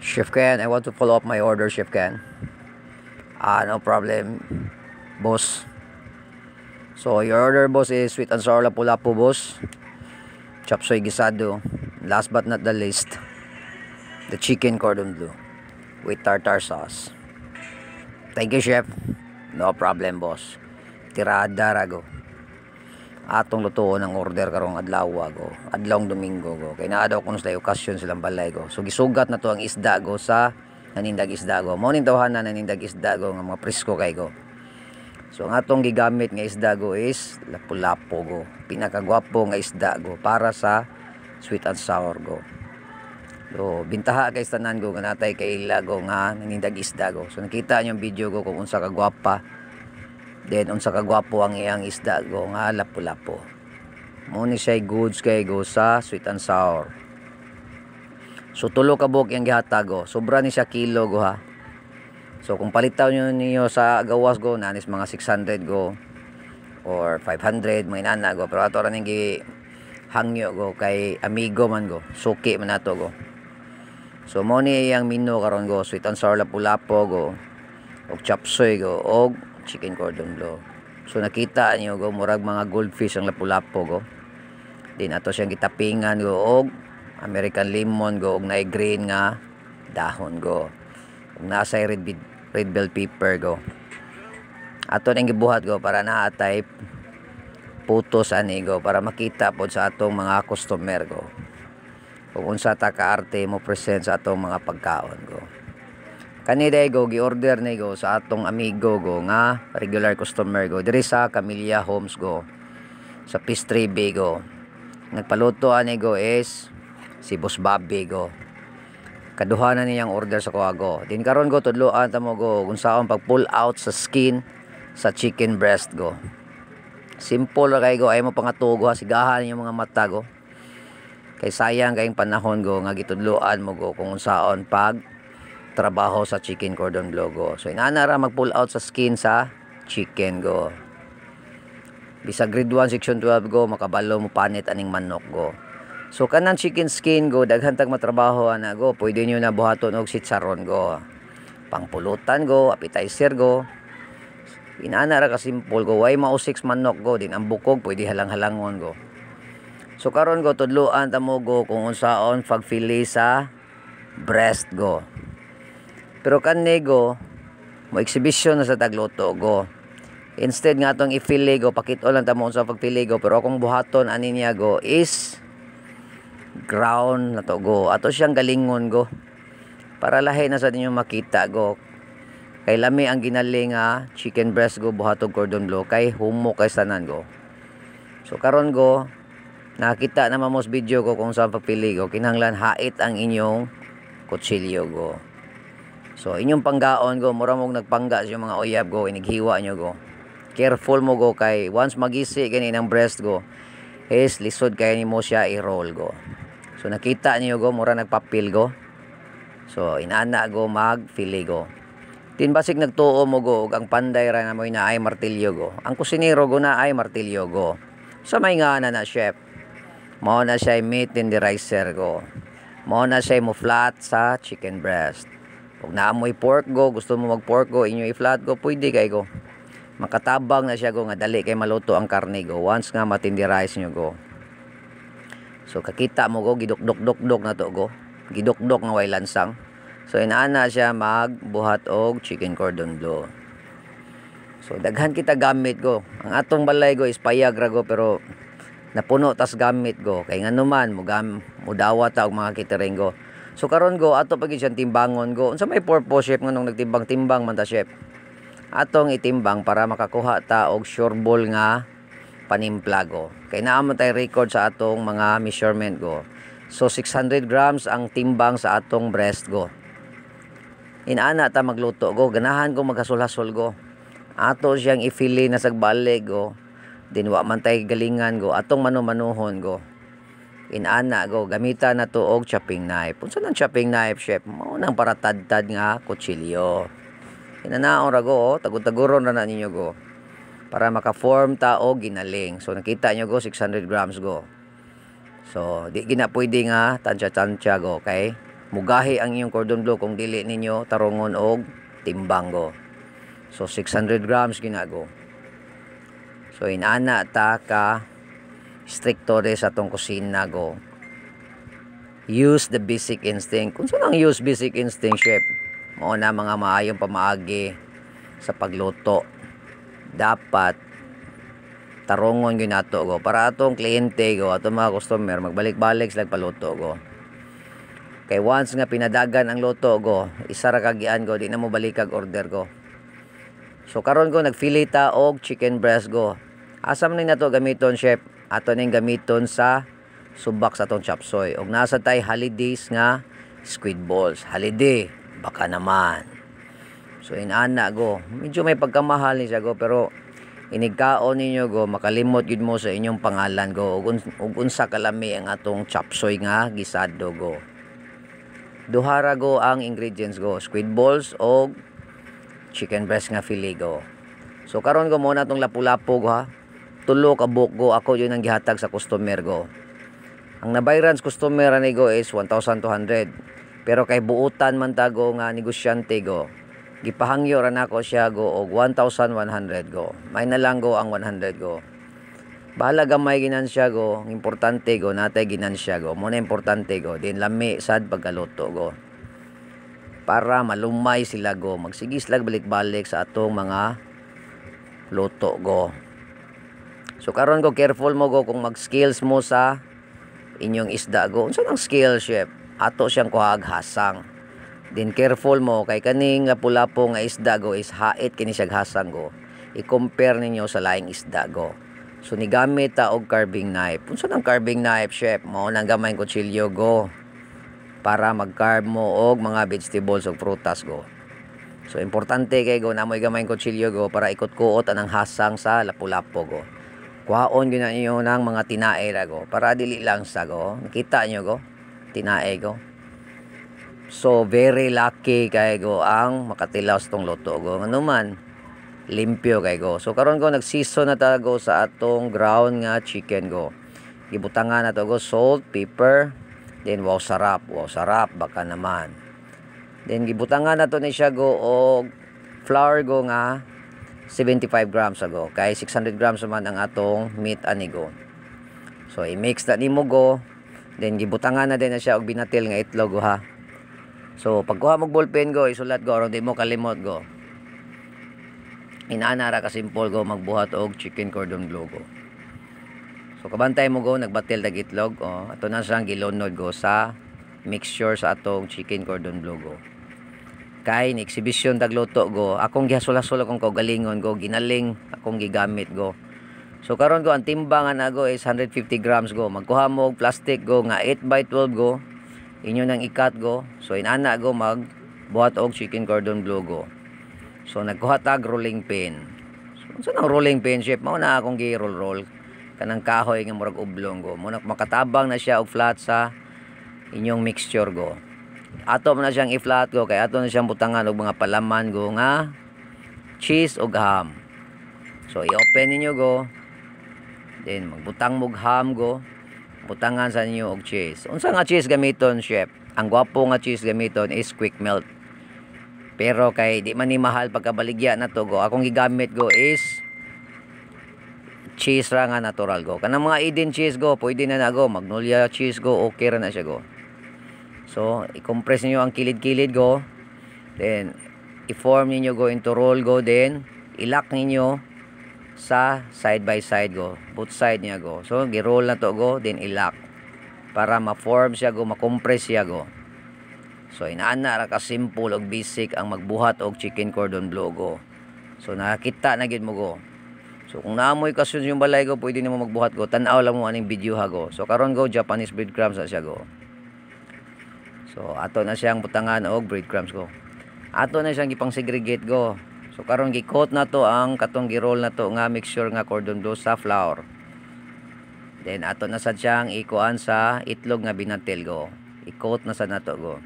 Chef Ken, I want to follow up my order, Chef Ken. No problem, boss. So, your order, boss, is sweet and sour lapu-lapu, boss. Chop suey gisado. Last but not the least, the chicken cordon bleu with tartar sauce. Thank you, Chef. No problem, boss. Tirada rago. Atong lutuon ang order karong adlaw go. Adlawng Domingo go. Kay naa daw kuno sa okasyon silang balay go. So gisugat na to ang isda go sa nanindag isda go. Mao ning tawhanan nanindag isda go nga mga presko kay go. So ang atong gigamit nga isda go is lapu-lapu go. Pinakagwapo nga isda go para sa sweet and sour go. So bintaha kay tanan go nga natay kay ila go nga nanindag isda go. So nakita niyo ang video go kung unsa ka gwapa. Then unsa kagwapo ang iyang isda go nga lapu-lapu. Mo ni siya goods kay go sa sweet and sour. So tulo ka buok yang gihatag go. Sobra ni siya kilo go ha. So kung palitaw niyo sa gawas go nanis mga 600 go or 500 mga inana go. Pero ato ra ning hangyo go kay amigo man go. Suki man nato go. So mo ni iyang menu karon go sweet and sour lapu-lapu go. Og chop suey go og chicken cordon bleu. So nakita niyo go murag mga goldfish ang lapu-lapu go. Din ato siyang gitapingan go og American lemon go og naay green nga dahon go. Ug nasa red bell pepper go. Ato nang gibuhat go para naatay putos ani go para makita pod sa atong mga customer go. Kung unsa ta kaarte mo present sa atong mga pagkaon go. Kaniday go gi-order ni go sa atong amigo go nga regular customer go diri sa Camellia Homes go sa Pastry Bay go. Nagpaluto ani go is si Boss Bobby go. Kaduha na niyang order sa kuha go. Din karon go tudloan ta mo go kung saon pag pull out sa skin sa chicken breast go. Simple ra kay go ay mo pangatugo sigahan yung mga mata go. Kay sayang kayong panahon go nga gitudloan mo go kung saon pag trabaho sa chicken cordon bleu go. So inana ra mag pull out sa skin sa chicken go. Bisag grade 1 section 12 go makabalo mo panit aning manok go. So kanang chicken skin go daghan tag matrabaho ana go. Pwede niyo na buhaton og sitsaron go. Pangpulutan go, appetizer go. Inana ra ka simple go. Way mao 6 manok go din ang bukog pwede halang-halangon go. So karon go tudloan ta mo go kung unsaon pagfili sa breast go. Pero kanne go mo exhibition na sa tagluto go. Instead nga atong i-fillet go pakit-o lang ta mo sa pagpili go pero akong buhaton ani niya go is ground na to go. Ato siyang galingon go. Para lahi na sa ninyo makita go. Kay lami ang ginaling nga chicken breast go buhatog cordon bleu kay humo kay tanan go. So karon go nakita na mamos video ko kung saan pagpili go. Kinahanglan hait ang inyong kutsilyo go. So inyong panggaon go mura mong nagpangga sa mga uyab go inighiwa nyo go. Careful mo go kay once magisi kani ng breast go is lisod kay nimo siya i-roll go. So nakita niyo go mura nagpapil go. So inana go magfili go. Tin basig nagtuo mo go ug ang panday ra nga mo na ay martilyo go. Ang kusinero go na ay martilyo go. So may nga na chef. Mao na siya meat tenderizer go. Mao na siya mo flat sa chicken breast. Kung naamoy pork go, gusto mo mag pork go, inyo i-flat go, pwede kay go. Makatabang na siya go, nga dali kay maluto ang karne go. Once nga matinderize nyo go. So kakita mo go, gidok-dok-dok na to go. Gidok-dok nga way lansang. So inaana siya magbuhat og chicken cordon bleu. So daghan kita gamit go. Ang atong balay go is payag ra go pero napuno tas gamit go. Kay nganuman mo dawat og mga catering go. So karon go ato pag siyang timbangon go. Unsa may purpose chef nganong nagtimbang-timbang man ta chef? Atong itimbang para makakuha ta og sureball nga panimpla go. Kay naa man tay record sa atong mga measurement go. So 600 grams ang timbang sa atong breast go. Inana ta magluto go. Ganahan ko maghasul-hasol go. Ato siyang ifili na sagbalik go. Dinwa man tay galingan go. Atong manu-manuhon go. Inana go gamitan na to og chopping knife. Unsa nang chopping knife chef? Mao nang para tad-tad nga kutsilyo. Inanaon ra go tagod-taguron ra na ninyo go. Para maka-form ta og ginaling. So nakita nyo go 600 grams go. So di gina pwede nga tansya-tansya go kay mugahi ang inyong cordon bleu kung dili ninyo tarungon og timbang go. So 600 grams ginago. So inana ta ka stricto sa atong kusina go. Use the basic instinct. Kung saan ang use basic instinct, chef? Mao na mga maayong pamaagi sa pagluto. Dapat tarungon gyud nato go para atong kliyente go, atong mga customer magbalik-balik sila paluto go. Kay once nga pinadagan ang luto go, isa ra kagian go, di na mo balikag order go. So karon ko nagfilita og chicken breast go. Asa man nato gamiton, chef? Ato ning gamiton sa subak sa atong chop suey. Og nasa tay holidays nga squid balls. Holiday, baka naman. So inana go. Medyo may pagkamahal ni siya go, pero inigkaon ninyo go, makalimot gid mo sa inyong pangalan go. Ug unsa kalami ang atong chop suey nga gisado go. Duhara go ang ingredients go, squid balls o chicken breast nga fillet go. So karon go muna tong lapu-lapu go ha. Tulo ka buok go, ako yun ang gihatag sa customer go. Ang nabayran sa customer ani go is 1,200. Pero kay buutan man ta go nga negosyante go, gipahangyo ra nako siya go og 1,100 go. May na lang go ang 100 go. Bahala gamay ginansya go, importante go natay ginansya go. Mo na importante go, din lami sad pagkaluto go. Para malumay sila go, magsigis lag balik-balik sa atong mga luto go. So karon go careful mo go kung mag-skills mo sa inyong isda go. Unsa nang skill, chef? Ato siyang kuhag hasang. Din careful mo kay kaning lapu-lapu nga isda go is hait kini siya hasang go. I-compare ninyo sa laing isda go. So nigamit ta og carving knife. Unsa nang carving knife, chef? Mao nang gamay kutsilyo go para mag-carve mo og mga vegetables og prutas go. So importante kay go namoy gamay kutsilyo go para ikot-kuot anang hasang sa lapu-lapu go. Kuhaon gyud ninyo nang mga tinae ra go para dili lang sa go. Nakita nyo go, tinae go. So very lucky kay go ang makatilaw sa tong luto go. Ngano man limpyo kay go. So karon ko nagseason na ta go sa atong ground nga chicken go. Gibutangan na to go salt, pepper, then wow sarap baka naman. Then gibutangan na to ni siya go og flour go nga 75 grams ago. Kay 600 grams man ang atong meat ani go. So i-mix na nimo go. Then gibutangan na din na siya og binatil nga itlog go ha. So pagkuha mo ballpen go, isulat go aron di mo kalimot go. Inaana ra ka simple go magbuhat og chicken cordon bleu go. So kabantay mo go nagbatil tag itlog oh. Ato na siyang gilunod go sa mixture sa atong chicken cordon bleu go. Kay ni exhibition tag luto go, akong gihasol-hasol akong kaugalingon go, ginaling akong gigamit go. So karon go ang timbangan na go is 150 grams go. Magkuha mo og plastic go nga 8x12 go. Inyo nang ikat go. So inana go magbuhat og chicken cordon bleu go. So nagkuha tag rolling pin. So unsa nang rolling pin, chef? Mao na akong gi-roll kanang kahoy nga murag oblong go. Mo makatabang na siya og flat sa inyong mixture go. Ato man na siyang i-flat go kay ato na siyang butangan og mga palaman go nga cheese ug ham. So i-open ninyo go. Then magbutang mo ham go. Butangan sa inyo og cheese. Unsa nga cheese gamiton, chef? Ang gwapo nga cheese gamiton is quick melt. Pero kay di man ni mahal pagkabaligya na to go. Akong gigamit go is cheese ra nga natural go. Kanang mga Eden cheese go, pwede na go. Magnolia cheese go, okay ra na siya go. So, i-compress niyo ang kilid-kilid go. Then i-form niyo go into roll go, then i-lock niyo sa side by side go. Both side niya go. So, gi-roll na to go, then i-lock para ma-form siya go, ma-compress siya go. So inaana ra ka simple og basic ang magbuhat og chicken cordon bleu go. So nakita na gid mo go. So kung naamoy kasun yung balay go, pwede nimo magbuhat go. Tan-aw lang mo aning video ha go. So karon go Japanese breadcrumbs na siya go. So ato na siyang butangan og breadcrumbs go. Ato na siyang gipang segregate go. So karon gi-coat na to ang katong gi-roll na to nga mixture nga cordon bleu sa flour. Then ato na sad siyang ikuan sa itlog nga binatil go. I-coat na sad nato go.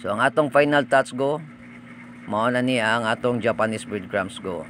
So ang atong final touch go, mao na ni ang atong Japanese breadcrumbs go.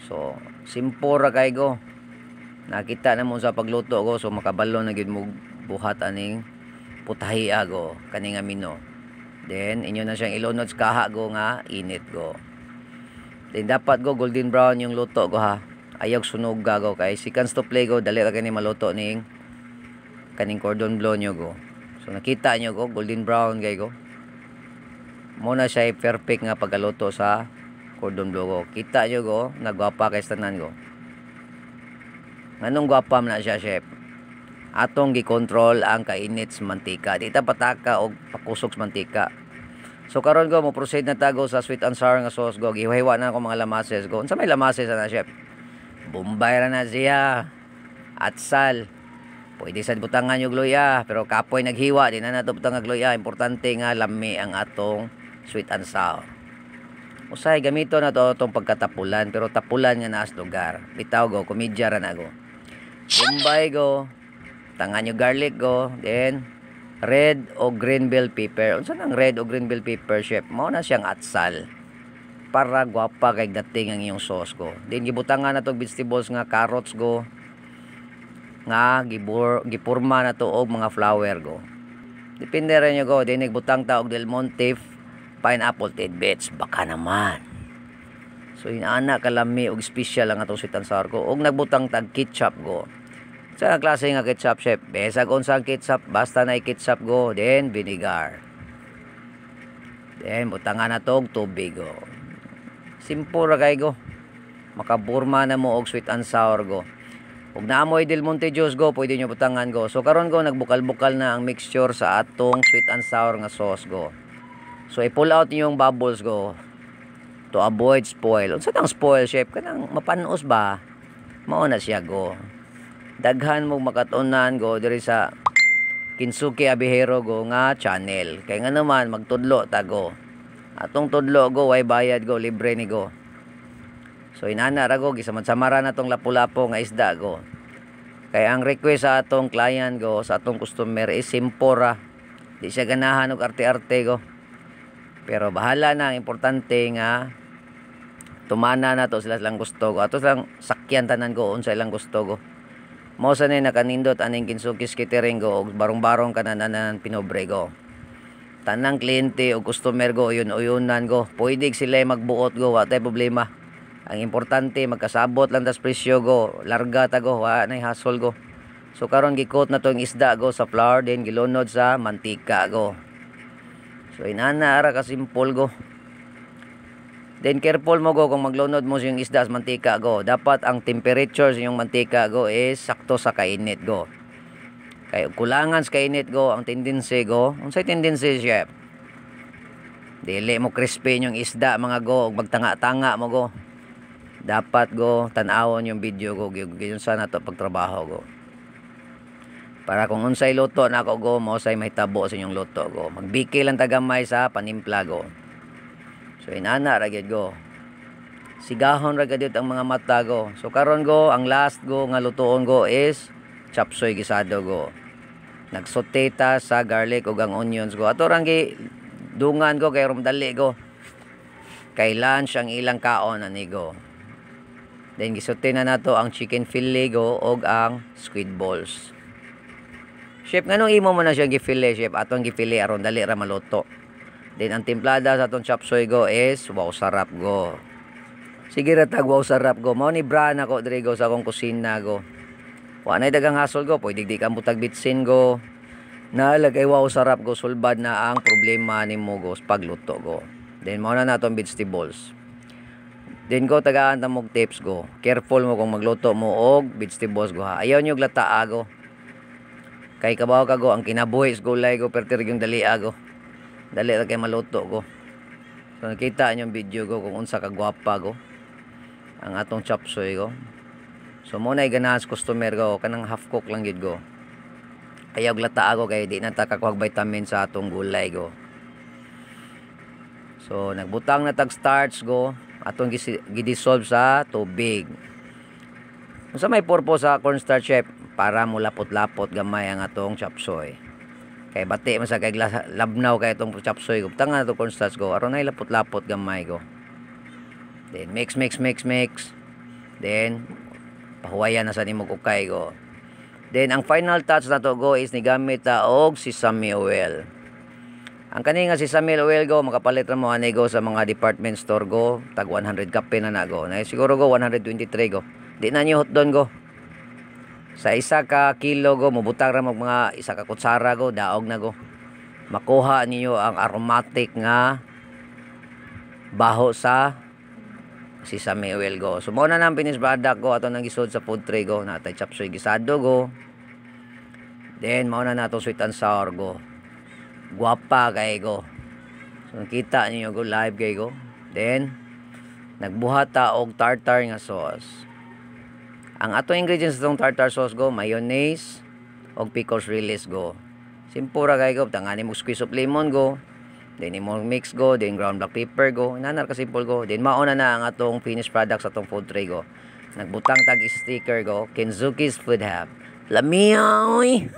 So simple ra kay go. Nakita na mo sa pagluto go, so makabalo na gid mo buhat aning putahi go kani nga mino. Then inyo na siyang ilunod sa kaha go nga init go. Then dapat go golden brown yung luto go ha. Ayaw sunog go kay seconds to play go dali ra kani maluto ning kaning cordon bleu nyo go. So nakita nyo go golden brown gay go. Mo na siya perfect nga pagkaluto sa cordon bleu go. Kita nyo go nagwapa kay tanan go. Nganong gwapa man na siya, chef? Atong gi-control ang kainit sa mantika. Di ta pataka og pakusog sa mantika. So karon go mo proceed na tago sa sweet and sour nga sauce go. Gihiwa na ako mga lamases go. Unsa may lamases na, chef? Bombay ra na siya. At sal. Pwede sad butangan yung gloya, pero kapoy naghiwa di na nato butang gloya. Importante nga lami ang atong sweet and sour. Usay gamito na to itong pagkatapulan, pero tapulan nga naas lugar. Bitaw go, komedya ra na go. Bombay go, tangan yung garlic go, then red o green bell pepper. Unsa nang red o green bell pepper, chef? Mao na siyang atsal para gwapa kay dating ang iyong sauce go. Then gibutangan na tong vegetables nga carrots go, nga gipurma na to og mga flower go. Depende ra nyo go. Then nagbutang ta og Del Monte pineapple tidbits, baka naman. So inaana kalami og special ang atong sweet and sour ko. Og nagbutang tag ketchup go. Sa klase nga ketchup, chef? Besag unsang ketchup, basta na ketchup go, then vinegar. Then butangan na tog tubig go. Simple ra kay go. Makaburma na mo og sweet and sour go. Ug naamoy Del Monte juice go, pwede nyo butangan go. So karon go nagbukal-bukal na ang mixture sa atong sweet and sour nga sauce go. So i-pull out niyo yung bubbles go to avoid spoil. Unsa tang spoil, chef? Kanang mapanos ba? Mao na siya go. Daghan mo makatunan go diri sa Kinsuki Abihero go nga channel. Kay nga naman magtudlo ta go. Atong tudlo go way bayad go, libre ni go. So inana ra go gisamad-samara na tong lapu-lapo nga isda go. Kay ang request sa atong client go, sa atong customer is simpora. Di siya ganahan og arte-arte go. Pero bahala na, ang importante nga tumana na to sila silang gusto go. Ato silang sakyan tanan go unsa ilang gusto go. Mao sa ni nakanindot aning Kinsuki's Catering go og barong-barong kananan pinobre go. Tanang kliyente o customer go uyon-uyonan go. Pwede sila magbuot go, wa tay problema. Ang importante magkasabot lang tas presyo go. Larga ta go, wa nay hassle go. So karon gikot na tong isda go sa flour, then gilunod sa mantika go. So inana ara ka simple go. Then careful mo go kung maglunod mo yung isda sa mantika go. Dapat ang temperature sa yung mantika go is sakto sa kainit go. Kaya kulangan sa kainit go, ang tendency go. Unsay tendency, chef? Dili mo crispy yung isda mga go, ug magtanga-tanga mo go. Dapat go tan-awon yung video go, gyud sa nato pagtrabaho go. Para kung unsay luto na ako go, mo say may tabo sa inyong luto go. Magbiki lang tagamay sa panimpla go. So inana ra gyud go. Sigahon ra gyud ang mga mata go. So karon go, ang last go nga lutoon go is chop suey gisado go. Nagsoteta sa garlic ug ang onions go. Ato rang gi dungan go kay rumdali go. Kay lunch ang ilang kaon ani go. Then gisote na nato ang chicken fillet go ug ang squid balls. Chef, nganong imo mo na siya gifile, chef? Atong gifile aron dali ra maluto. Then ang timplada sa atong chop suey go is wow sarap go. Sige ra tag wow sarap go. Mao ni brand ako diri go sa akong kusina go. Wa nay dagang hasol go, pwede di ka butag bitsin go. Nalagay wow sarap go, sulbad na ang problema nimo go sa pagluto go. Then mao na natong vegetables. Then go tagaan ta mog tips go. Careful mo kung magluto mo og vegetables go ha. Ayaw nyo glataa go. Kay kabaw ka go ang kinabuhi sa gulay go pertir yung dalia go. Dali ra kay maluto go. So nakita niyo yung video go kung unsa ka gwapa go ang atong chop suey go. So mo nay ganahan customer go kanang half cook lang gid go. Ayaw glataa go kay di na ta kakuha vitamin sa atong gulay go. So nagbutang na tag starch go, atong gidissolve sa tubig. Unsa may purpose sa cornstarch, chef? Para mo lapot-lapot gamay ang atong chop suey. Kay bati man sa kay labnaw kay itong chop suey go. Tangan na to cornstarch go. Aron ay lapot-lapot gamay go. Then mix. Then pahuwayan na sa nimo kukay go. Then ang final touch na to go is nigamit ta og sesame oil. Ang kani nga sesame oil go makapalit ra mo ani go sa mga department store go, tag 100 kape na go. Na siguro go 123 go. Di na niyo hot don go. Sa isa ka kilo go mubutang ra mo mga isa ka kutsara go, daog na go. Makuha niyo ang aromatic nga baho sa sesame oil go. So mao na nang finished product go ato nang gisud sa food tray go. Natay chop suey gisado go. Then mao na nato sweet and sour go. Guwapa kay go. So nakita niyo go live kay go. Then nagbuhat ta og tartar nga sauce. Ang ato ingredients sa tartar sauce go, mayonnaise og pickles release go. Simple ra kay go, tangani mo squeeze of lemon go. Then imo mix go, then ground black pepper go. Nanar ka simple go. Then mauna na ang atong finished product sa atong food tray go. Nagbutang tag sticker go, Kenzuki's Food Hub. Lamiya oy.